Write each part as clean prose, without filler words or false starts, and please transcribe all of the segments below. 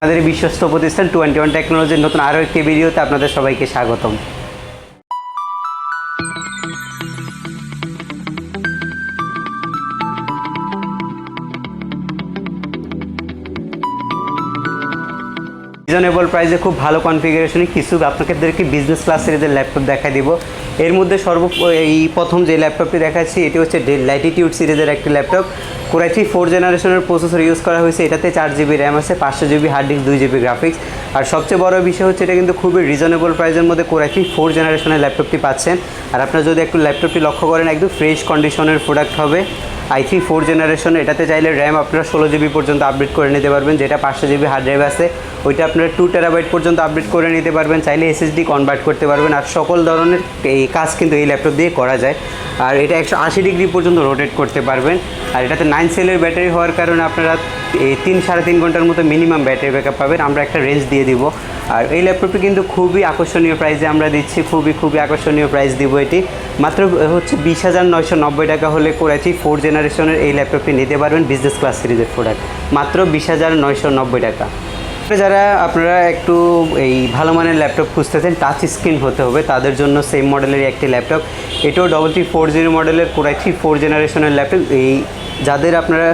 আমাদের বিশ্বস্ত প্রতিষ্ঠান 21 টেকনোলজির নতুন আরও একটি ভিডিওতে আপনাদের সবাইকে স্বাগতম। রিজনেবল প্রাইসে খুব ভালো কনফিগারেশনে কিছু আপনাদেরকে বিজনেস ক্লাস সিরিজের ল্যাপটপ দেখা দিব। এর মধ্যে প্রথম যে ল্যাপটপটি দেখাচ্ছি এটি হচ্ছে ডেল ল্যাটিটিউড সিরিজের একটি ল্যাপটপ। Core i3 4 জেনারেশনের প্রসেসর ইউজ করা হয়েছে। এটাতে 4 জিবি র্যাম আছে, 500 GB hard disk, 2 GB graphics. আর সবচেয়ে বড় বিষয় হচ্ছে এটা কিন্তু খুবই রিজনেবল প্রাইসের মধ্যে Core i3 4 জেনারেশনের ল্যাপটপটি পাচ্ছেন। আর আপনারা যদি একটু ল্যাপটপটি লক্ষ্য করেন একদম ফ্রেশ কন্ডিশনের প্রোডাক্ট হবে। i3 4 জেনারেশন, এটাতে চাইলে র্যাম আপনারা 16 জিবি পর্যন্ত আপডেট করে নিতে পারবেন। যেটা 500 জিবি হার্ড ড্রাইভ আছে ওইটা আপনারা 2 টেরাবাইট পর্যন্ত আপডেট করে নিতে পারবেন। চাইলে এসএসডি কনভার্ট করতে পারবেন। আর সকল ধরনের এই কাজ কিন্তু এই ল্যাপটপ দিয়ে করা যায়। আর এটা 180 ডিগ্রি পর্যন্ত রোটেট করতে পারবেন। আর এটাতে 9 সেলের ব্যাটারি হওয়ার কারণে আপনারা এই 3-3.5 ঘন্টার মতো মিনিমাম ব্যাটারি ব্যাকআপ পাবেন। আমরা একটা রেঞ্জ দিয়ে দিব। আর এই ল্যাপটপটি কিন্তু খুবই আকর্ষণীয় প্রাইসে আমরা দিচ্ছি, খুবই আকর্ষণীয় প্রাইস দিব। এটি মাত্র হচ্ছে 20,990 টাকা হলে Core i3 4 জেনারেশনের এই ল্যাপটপটি নিতে পারবেন। বিজনেস ক্লাস সিরিজের প্রোডাক্ট মাত্র 20,990 টাকা। যারা আপনারা একটু এই ভালো মানের ল্যাপটপ খুঁজতেছেন, টাচ স্ক্রিন হতে হবে, তাদের জন্য সেম মডেলের একটি ল্যাপটপ। এটাও 3340 মডেলের Core i3 4 জেনারেশনের ল্যাপটপ। এই যাদের আপনারা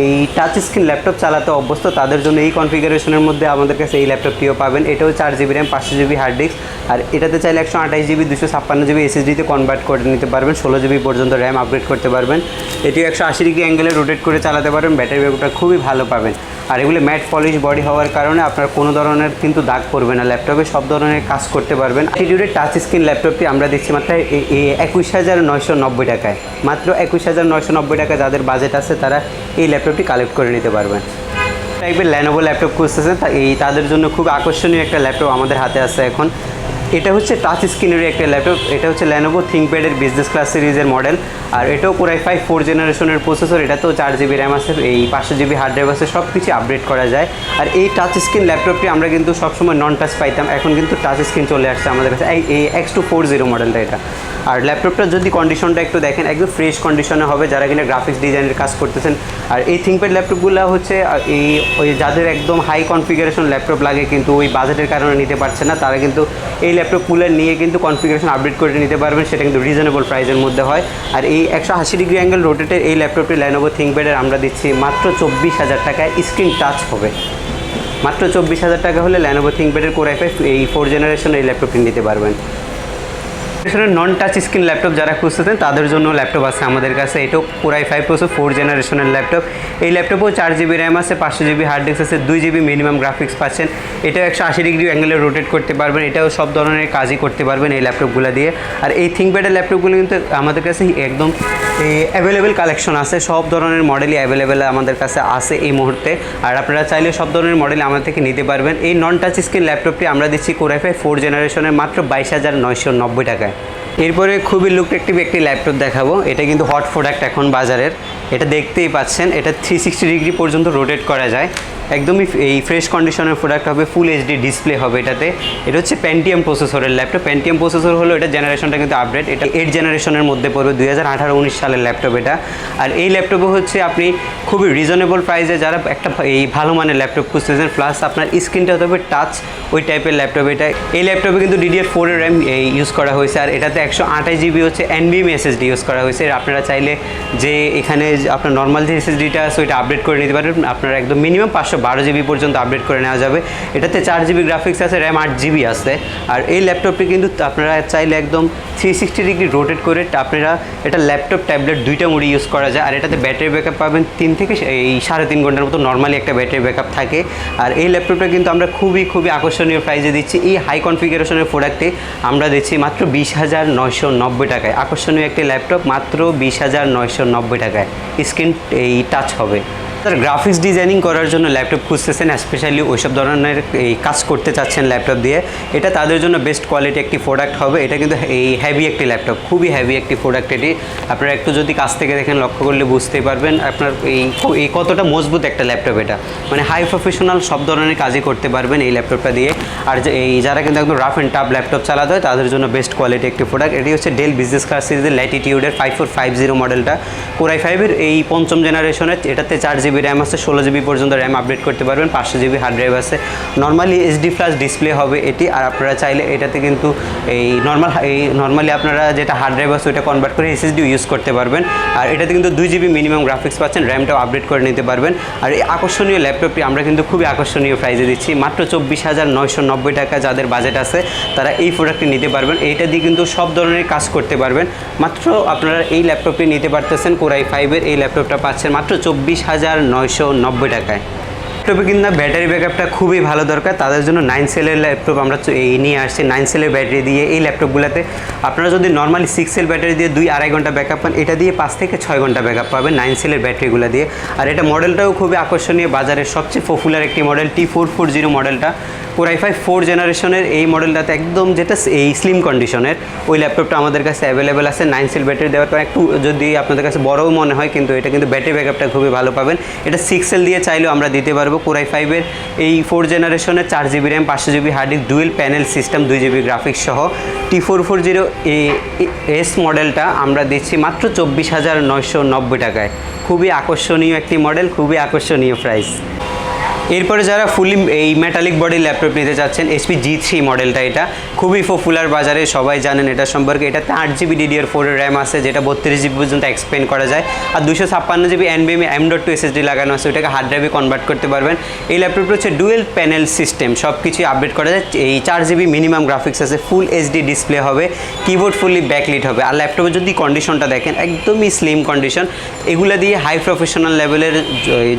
এই টাচ স্ক্রিন ল্যাপটপ চালাতে অভ্যস্ত তাদের জন্য এই কনফিগারেশনের মধ্যে আমাদের কাছে এই ল্যাপটপটিও পাবেন। এটাও 4 GB RAM, 500 GB hard disk. আর এটাতে চাইলে 128 জিবি 256 জিবি এসএসডিতে কনভার্ট করে নিতে পারবেন। 16 জিবি পর্যন্ত র্যাম আপগ্রেড করতে পারবেন। এটিও 180 ডিগ্রি অ্যাঙ্গেলে রোটেট করে চালাতে পারবেন। ব্যাটারি ব্যাকআপটা খুবই ভালো পাবেন। আর এগুলো ম্যাট পলিশ বডি হওয়ার কারণে আপনার কোনো ধরনের কিন্তু দাগ পড়বে না। ল্যাপটপে সব ধরনের কাজ করতে পারবেন। অ্যাটিটিউডের টাচ স্ক্রিন ল্যাপটপটি আমরা দিচ্ছি মাত্র 21,990 টাকায়। মাত্র 21,990 টাকা যাদের বাজেট আছে তারা এই ল্যাপটপটি কালেক্ট করে নিতে পারবেন। টাইপের Lenovo ল্যাপটপ খুঁজতেছেন তাদের জন্য খুব আকর্ষণীয় একটা ল্যাপটপ আমাদের হাতে আছে এখন। এটা হচ্ছে টাচ স্ক্রিনেরই একটা ল্যাপটপ। এটা হচ্ছে Lenovo ThinkPad-এর বিজনেস ক্লাস সিরিজের মডেল। আর এটাও Core i5 4 জেনারেশনের প্রসেসর। এটাতেও 4 জিবি র্যাম আছে, এই 500 জিবি হার্ড ড্রাইভ আছে, সব কিছু আপডেট করা যায়। আর এই টাচ স্ক্রিন ল্যাপটপটি আমরা কিন্তু সবসময় নন টাচ পাইতাম, এখন কিন্তু টাচ স্ক্রিন চলে আসছে আমাদের কাছে। এই X240 মডেলটা এটা। আর ল্যাপটপটা যদি কন্ডিশনটা একটু দেখেন একদম ফ্রেশ কন্ডিশনে হবে যারা কিনা গ্রাফিক্স ডিজাইনের কাজ করতেছেন। আর এই ThinkPad ল্যাপটপগুলো হচ্ছে ওই যাদের একদম হাই কনফিগারেশন ল্যাপটপ লাগে কিন্তু ওই বাজেটের কারণে নিতে পারছে না, তারা কিন্তু এই ল্যাপটপগুলো নিয়ে কিন্তু কনফিগারেশন আপডেট করে নিতে পারবেন। সেটা কিন্তু রিজনেবল প্রাইসের মধ্যে হয়। আর এই 180 ডিগ্রি অ্যাঙ্গেল রোটেটের এই ল্যাপটপটি Lenovo ThinkPad-এর আমরা দিচ্ছি মাত্র 24,000 টাকায়। স্ক্রিন টাচ হবে। মাত্র 24,000 টাকা হলে Lenovo ThinkPad-এর Core i5 এই 4 জেনারেশন এই ল্যাপটপটি নিতে পারবেন। নন টাচ স্ক্রিন ল্যাপটপ যারা খুঁজতেছেন তাদের জন্য ল্যাপটপ আছে আমাদের কাছে। এটাও Core i5 প্রসেসর 4 জেনারেশনের ল্যাপটপ। এই ল্যাপটপেও 4 জিবি র্যাম আছে, 500 জিবি হার্ড ডিস্ক আছে, 2 জিবি মিনিমাম গ্রাফিক্স পাচ্ছেন। এটাও 180 ডিগ্রি অ্যাঙ্গেলে রোটেট করতে পারবেন। এটাও সব ধরনের কাজই করতে পারবেন এই ল্যাপটপগুলো দিয়ে। আর এই ThinkPad-এর ল্যাপটপগুলো কিন্তু আমাদের কাছে একদম অ্যাভেলেবেল কালেকশন আছে, সব ধরনের মডেলই অ্যাভেলেবেল আমাদের কাছে আছে এই মুহূর্তে। আর আপনারা চাইলে সব ধরনের মডেল আমাদের থেকে নিতে পারবেন। এই নন টাচ স্ক্রিন ল্যাপটপটি আমরা দিচ্ছি Core i5 4 জেনারেশনের মাত্র 22,990 টাকায়। এরপরে খুবই লুকটেক্টিভ একটি ল্যাপটপ দেখাবো। এটা কিন্তু হট প্রোডাক্ট এখন বাজারের। এটা দেখতেই পাচ্ছেন, এটা 360 ডিগ্রি পর্যন্ত রোটেট করা যায়। একদমই এই ফ্রেশ কন্ডিশনের প্রোডাক্ট হবে, ফুল এইচডি ডিসপ্লে হবে এটাতে। এটা হচ্ছে Pentium প্রসেসরের ল্যাপটপ। Pentium প্রসেসর হলো এটা জেনারেশনটা কিন্তু আপডেট, এটা 8 জেনারেশনের মধ্যে পড়বে, 2018-19 সালের ল্যাপটপ এটা। আর এই ল্যাপটপে হচ্ছে আপনি খুবই রিজনেবল প্রাইসে যারা একটা এই ভালো মানের ল্যাপটপ খুঁজতেছেন, প্লাস আপনার স্ক্রিনটা হতে হবে টাচ ওই টাইপের ল্যাপটপ এটা। এই ল্যাপটপে কিন্তু DDR4 এর র্যাম ইউজ করা হয়েছে। আর এটাতে 128 জিবি হচ্ছে NVMe SSD ইউজ করা হয়েছে। আপনারা চাইলে যে এখানে আপনার নর্মাল যে SSDটা আছে ওইটা আপডেট করে নিতে পারবেন। আপনারা একদম মিনিমাম 512 জিবি পর্যন্ত আপডেট করে নেওয়া যাবে। এটাতে 4 জিবি গ্রাফিক্স আছে, র্যাম 8 জিবি আছে। আর এই ল্যাপটপটি কিন্তু আপনারা চাইলে একদম 360 ডিগ্রি রোটেট করে আপনারা এটা ল্যাপটপ ট্যাবলেট দুইটা মোডে ইউজ করা যায়। আর এটাতে ব্যাটারি ব্যাকআপ পাবেন 3 থেকে 3.5 ঘন্টার মতো নর্মালি একটা ব্যাটারি ব্যাকআপ থাকে। আর এই ল্যাপটপটা কিন্তু আমরা খুবই আকর্ষণীয় প্রাইসে দিচ্ছি। এই হাই কনফিগারেশনের প্রোডাক্টে আমরা দিচ্ছি মাত্র 20,990 টাকায়। আকর্ষণীয় একটি ল্যাপটপ মাত্র 20,990 টাকায়। স্ক্রিন এই টাচ হবে। গ্রাফিক্স ডিজাইনিং করার জন্য ল্যাপটপ খুঁজতেছেন, স্পেশালি ওইসব ধরনের এই কাজ করতে চাচ্ছেন ল্যাপটপ দিয়ে, এটা তাদের জন্য বেস্ট কোয়ালিটি একটি প্রোডাক্ট হবে। এটা কিন্তু এই হেভি একটি ল্যাপটপ, খুবই হেভি একটি প্রোডাক্ট এটি। আপনারা একটু যদি কাছ থেকে দেখেন, লক্ষ্য করলে বুঝতেই পারবেন আপনার এই কতটা মজবুত একটা ল্যাপটপ এটা। মানে হাই প্রফেশনাল সব ধরনের কাজই করতে পারবেন এই ল্যাপটপটা দিয়ে। আর যারা কিন্তু একদম রাফ অ্যান্ড টাফ ল্যাপটপ চালাতে হয় তাদের জন্য বেস্ট কোয়ালিটি একটি প্রোডাক্ট। এটি হচ্ছে ডেল বিজনেস ক্লাস সিরিজের ল্যাটিটিউডের 5450 মডেলটা, কোর i5-এর এই 5ম জেনারেশনের। এটাতে 4GB র্যাম আছে, 16GB পর্যন্ত র্যাম আপডেট করতে পারবেন, 500GB হার্ড ড্রাইভ আছে। নর্মালি এইচডি ফ্ল্যাশ ডিসপ্লে হবে এটি। আর আপনারা চাইলে এটাতে কিন্তু নর্মালি আপনারা যেটা হার্ড ড্রাইভ আছে ওইটা কনভার্ট করে এসএসডি ইউজ করতে পারবেন। আর এটাতে কিন্তু 2GB মিনিমাম গ্রাফিক্স পাচ্ছেন, র্যামটাও আপডেট করে নিতে পারবেন। আর এই আকর্ষণীয় ল্যাপটপটি আমরা কিন্তু খুবই আকর্ষণীয় প্রাইসে দিচ্ছি, মাত্র 24,990 টাকা। যাদের বাজেট আছে তারা এই প্রোডাক্টটি নিতে পারবেন। এইটা দিয়ে কিন্তু সব ধরনের কাজ করতে পারবেন। মাত্র আপনারা এই ল্যাপটপটি নিতে পারতেছেন, কোর i5-এর এই ল্যাপটপটা পাচ্ছেন মাত্র 24,990 টাকায়। ল্যাপটপে কিন্তু ব্যাটারি ব্যাকআপটা খুবই ভালো দরকার, তাদের জন্য 9 সেলের ল্যাপটপ আমরা নিয়ে আসছি। 9 সেলের ব্যাটারি দিয়ে এই ল্যাপটপগুলোতে আপনারা যদি নর্মালি 6 সেল ব্যাটারি দিয়ে 2-2.5 ঘন্টা ব্যাকআপ পান, এটা দিয়ে 5 থেকে 6 ঘন্টা ব্যাকআপ পাবেন 9 সেলের ব্যাটারিগুলো দিয়ে। আর এটা মডেলটাও খুবই আকর্ষণীয়, বাজারের সবচেয়ে পপুলার একটি মডেল T440 মডেলটা। কোর i5 4 জেনারেশনের এই মডেলটাতে একদম যেটা এই স্লিম কন্ডিশনের ওই ল্যাপটপটা আমাদের কাছে অ্যাভেলেবেল আছে। 9 সেল ব্যাটারি দেওয়ার পর একটু যদি আপনাদের কাছে বড়ও মনে হয়, কিন্তু এটা কিন্তু ব্যাটারি ব্যাকআপটা খুবই ভালো পাবেন। এটা 6 সেল দিয়ে চাইলেও আমরা দিতে পারবো। কোর i5-এর এই 4 জেনারেশনের 4GB RAM, 500GB hard disk, dual panel system, 2GB graphics সহ T440S মডেলটা আমরা দিচ্ছি মাত্র 24,990 টাকায়। খুবই আকর্ষণীয় একটি মডেল, খুবই আকর্ষণীয় প্রাইস। এরপরে যারা ফুলি এই মেটালিক বডির ল্যাপটপ নিতে চাচ্ছেন, HP G3 মডেলটা, এটা খুবই পপুলার বাজারে, সবাই জানেন এটা সম্পর্কে। এটাতে 8GB DDR4 র্যাম আছে, যেটা 32GB পর্যন্ত এক্সপেন্ড করা যায়। আর 256GB NVMe M.2 SSD লাগানো আছে, ওটাকে হার্ড ড্রাইভে কনভার্ট করতে পারবেন। এই ল্যাপটপটা হচ্ছে ডুয়েল প্যানেল সিস্টেম, সব কিছুই আপডেট করা যায়। এই 4GB মিনিমাম গ্রাফিক্স আছে, ফুল এইচডি ডিসপ্লে হবে, কিবোর্ড ফুললি ব্যাকলিট হবে। আর ল্যাপটপের যদি কন্ডিশনটা দেখেন, একদমই স্লিম কন্ডিশন। এগুলো দিয়ে হাই প্রফেশনাল লেভেলের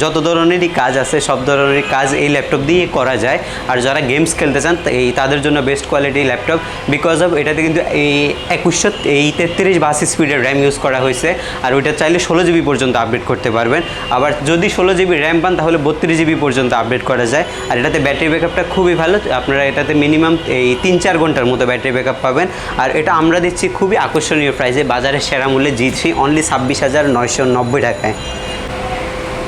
যত ধরনেরই কাজ আছে সব ধরনের কাজ এই ল্যাপটপ দিয়ে করা যায়। আর যারা গেমস খেলতে চান তাদের জন্য best quality laptop, because of এটাতে কিন্তু এই 3380 স্পিডের র্যাম ইউজ করা হয়েছে। আর ওইটা চাইলে 16GB পর্যন্ত আপডেট করতে পারবেন। আবার যদি 16GB র্যাম পান তাহলে 32GB পর্যন্ত আপডেট করা যায়। আর এটাতে ব্যাটারি ব্যাকআপটা খুবই ভালো, আপনারা এটাতে মিনিমাম এই 3-4 ঘন্টার মতো ব্যাটারি ব্যাকআপ পাবেন। আর এটা আমরা দিচ্ছি খুবই আকর্ষণীয় প্রাইসে, বাজারের সেরা মূল্যে G3 অনলি 26,990 টাকায়।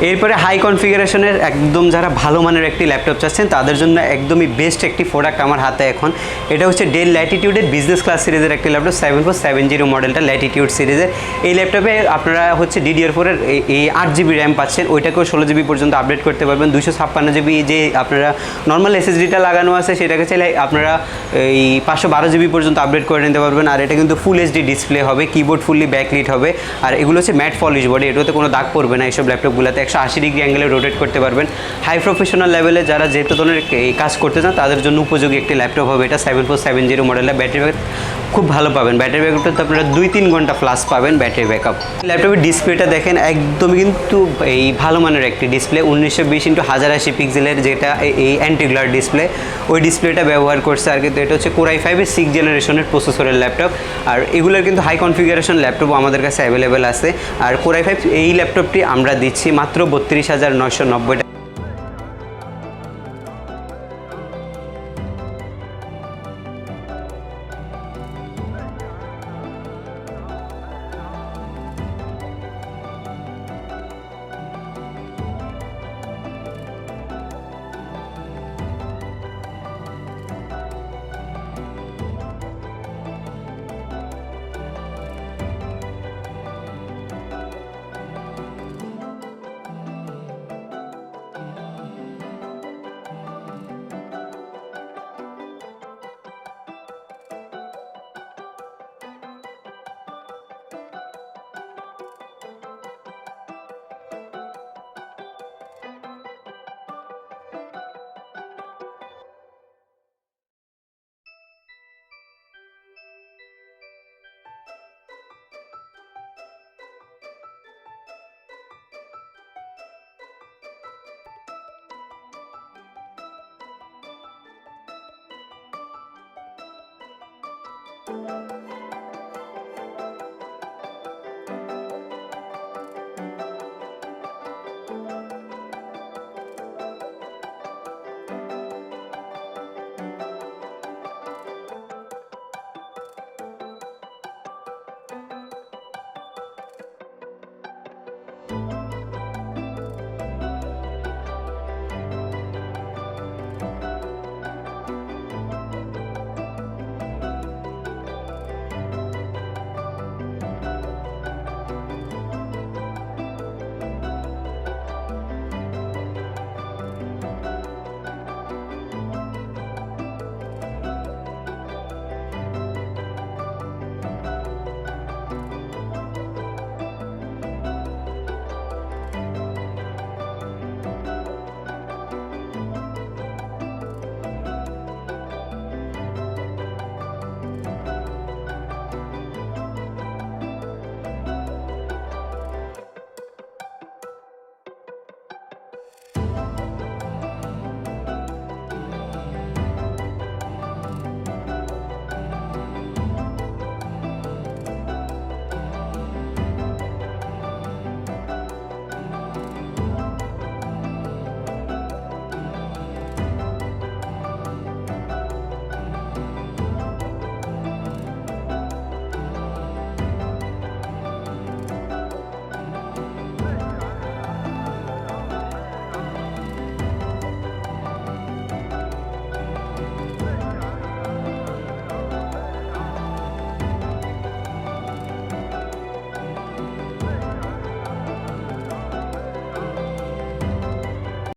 এরপরে হাই কনফিগারেশনের একদম যারা ভালো মানের একটি ল্যাপটপ চাচ্ছেন তাদের জন্য একদমই বেস্ট একটি প্রোডাক্ট আমার হাতে এখন। এটা হচ্ছে ডেল ল্যাটিটিউডের বিজনেস ক্লাস সিরিজের একটি ল্যাপটপ, 7470 মডেলটা, ল্যাটিটিউড সিরিজের। এই ল্যাপটপে আপনারা হচ্ছে DDR4-এর এই 8GB র্যাম পাচ্ছেন, ওইটাকেও 16GB পর্যন্ত আপডেট করতে পারবেন। 256GB যে আপনারা নর্মাল SSDটা লাগানো আছে সেটাকে চাইলে আপনারা এই 512GB পর্যন্ত আপডেট করে নিতে পারবেন। আর এটা কিন্তু ফুল এইচডি ডিসপ্লে হবে, কিবোর্ড ফুললি ব্যাকলিট হবে। আর এগুলো হচ্ছে ম্যাট পলিশ বডি, এটাতে কোনো দাগ পড়বে না এইসব ল্যাপটপগুলোতে। 180 ডিগ্রি অ্যাঙ্গেলে রোটেট করতে পারবেন। হাই প্রফেশনাল লেভেলে যারা যেহেতু ধরনের এই কাজ করতে চান তাদের জন্য উপযোগী একটি ল্যাপটপ হবে এটা। 7470 মডেলের ব্যাটারি ব্যাকআপ খুব ভালো পাবেন। ব্যাটারি ব্যাকআপটা তো আপনারা 2-3 ঘন্টা প্লাস পাবেন ব্যাটারি ব্যাকআপ। ল্যাপটপের ডিসপ্লেটা দেখেন, একদমই কিন্তু এই ভালো মানের একটি ডিসপ্লে, 1920x1080 পিক্সেলের, যেটা এই অ্যান্টি গ্লার ডিসপ্লে, ওই ডিসপ্লেটা ব্যবহার করছে। আর কিন্তু এটা হচ্ছে কোর i5-এর 6 জেনারেশনের প্রসেসরের ল্যাপটপ। আর এগুলোর কিন্তু হাই কনফিগারেশন ল্যাপটপও আমাদের কাছে অ্যাভেলেবেল আছে। আর কোর i5 এই ল্যাপটপটি আমরা দিচ্ছি মাত্র 32,990 টাকা।